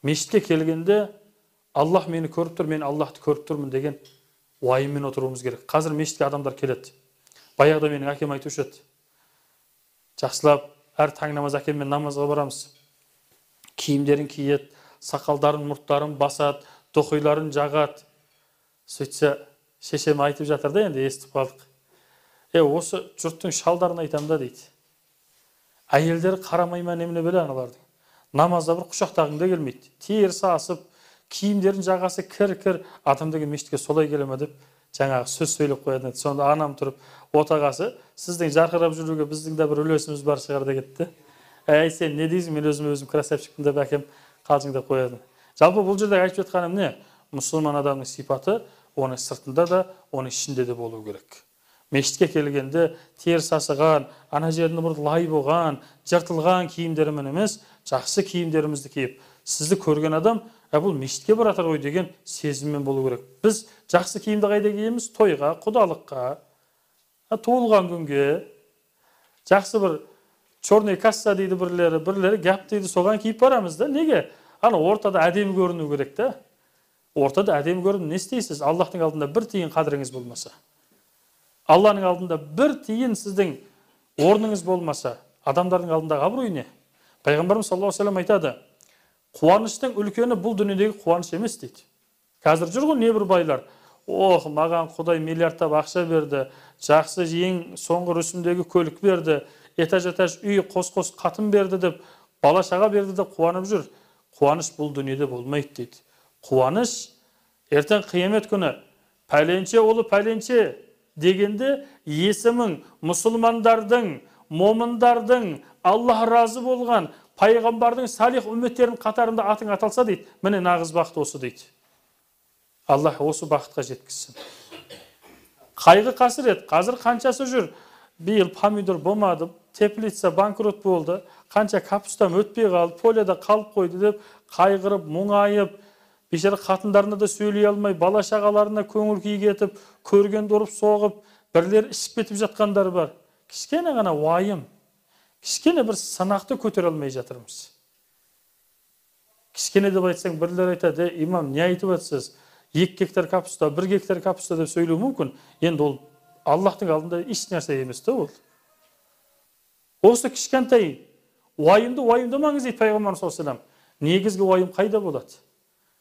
Мешітке келгенде Аллах мені көріп тұр, мен Аллахты көріп тұрмын деген уайыммен отыруымыз керек. Қазір мешітке адамдар келеді. Баяғыда менің әкем айтушы еді. Жақсылап әр таң намаз әкеммен намазға барамыз. Киімдерін киеді, сақалдарын, мұрттарын басады, тоқиларын жағады. Сөйтсе, шешем айтып жатыр да, енді естіп қалдық. Осы жұрттың шалдарын айтам да дейді. Әйелдері қарамай ма немене беле аналардың. Намазда бір құшақтағың да келмейді. Терісі асып, киімдерін жағасы кір-кір, адам деген мешітке солай келе ме деп жаңағы сөз сөйлеп қояды. Сонда анам тұрып, отағасы, сіздің жарқырап жүруге біздің де бір үлесіміз бар шығар дегенде. Сен не дейсің, мен өзім красавчикпін деп әкем қалжыңдап қояды. Жалпы бұл жерде айтып жатқаным не? Мұсылман адамның сипаты оның сыртында да, оның ішінде де болу керек. Мешітке келгенде теріс асыған, ана жерінде бір лай болған, жыртылған киімдерімен емес, жақсы киімдерімізді киіп, сізді көрген адам, бұл мешітке баратыр ғой деген сезіммен болу керек. Біз жақсы киімді қайда киеміз? Тойға, құдалыққа, туылған күнге, жақсы бір черный касса дейді бірлері гәп дейді, соған киіп барамыз да. Неге? Ортада әдемі көріну керек та. Ортада әдемі көріну не істейсіз? Аллахтың алдында бір тиын қадіріңіз болмаса. Алланың алдында бір тиын сіздің орныңыз болмаса, адамдардың алдындағы абырой не? Пайғамбарымыз саллаллаху алейхи ва саллям айтады, қуаныштың үлкені бұл дүниедегі қуаныш емес дейді. Қазір жүр ғой небір байлар, маған Құдай миллиардтап ақша берді, жақсы ең соңғы рүсімдегі көлік берді, этаж-этаж үй, қос-қос қатын берді деп, бала шаға берді деп қуанып жүр. Қуаныш бұл дүниеде болмайды дейді. Қуаныш ертең қиямет күні пәленше олы пәленше дегенде есімің мұсылмандардың, момындардың, Аллах разы болған пайғамбардың салих үмметтерінің қатарында атың аталса дейді, міне нағыз бақыт осы дейді. Аллах осы бақытқа жеткізсін. Қайғы қасірет, қазір қаншасы жүр? Биыл помидор болмады, теплица банкрот болды, қанша капустам өтпей қалды, поляда қалып қойды деп қайғырып, мұңайып, бейшара қатындарына да сөйлей алмай, бала шағаларына көңіл күй кетіп, көргенді ұрып соғып, бірлер ішіп кетіп жатқандар бар. Кішкене ғана уайым, кішкене бір сынақты көтере алмай жатырмыз. Кішкене деп айтсаң, бірлер айтады, имам, не айтып жатсыз? 2 гектар капуста, 1 гектар капуста деп сөйлеу мүмкін. Енді ол Аллахтың алдында еш нәрсе емес те ол. Осы кішкентай уайымдамаңыз дейді Пайғамбарымыз саллаллаху алейхи ва саллям. Негізгі уайым қайда болады?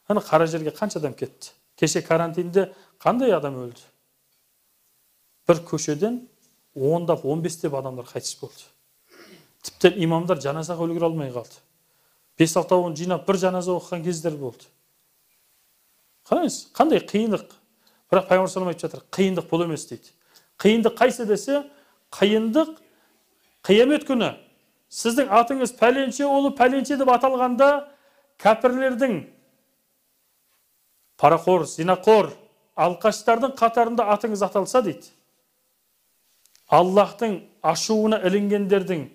Қара жерге қанша адам кетті? Кеше карантинде қандай адам өлді? Бір көшеден 10-дап, 15-деп адамдар қайтыс болды. Тіптен имамдар жаназаға үлгере алмай қалды. 5-6-ын жинап бір жаназа оқыған кездер болды. Қараңыз, қандай қиындық. Бірақ Пайғамбар саллаллаху алейхи ва саллям айтып жатыр, қиындық бұл емес дейді. Қиындық қайсы десе, қиындық қиямет күні сіздің атыңыз пәленше олы пәленше деп аталғанда, кәпірлердің, парақор, зинақор, алқаштардың қатарында атыңыз аталса дейді. Аллахтың ашуына ілінгендердің,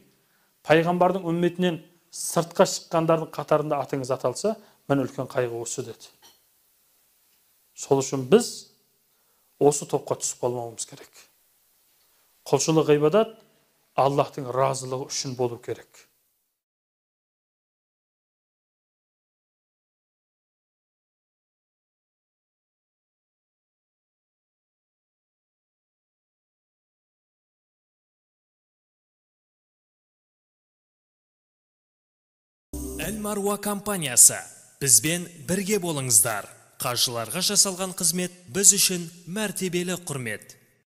пайғамбардың үмметінен сыртқа шыққандардың қатарында атыңыз аталса, мен үлкен қайғы осы деді. Сол үшін біз осы топқа түсіп қалмауымыз керек. Құлшылық ғибадат Аллахтың разылығы үшін болу керек. Әл-Маруа компаниясы. Бізбен бірге болыңыздар. Қажыларға жасалған қызмет біз үшін мәртебелі құрмет.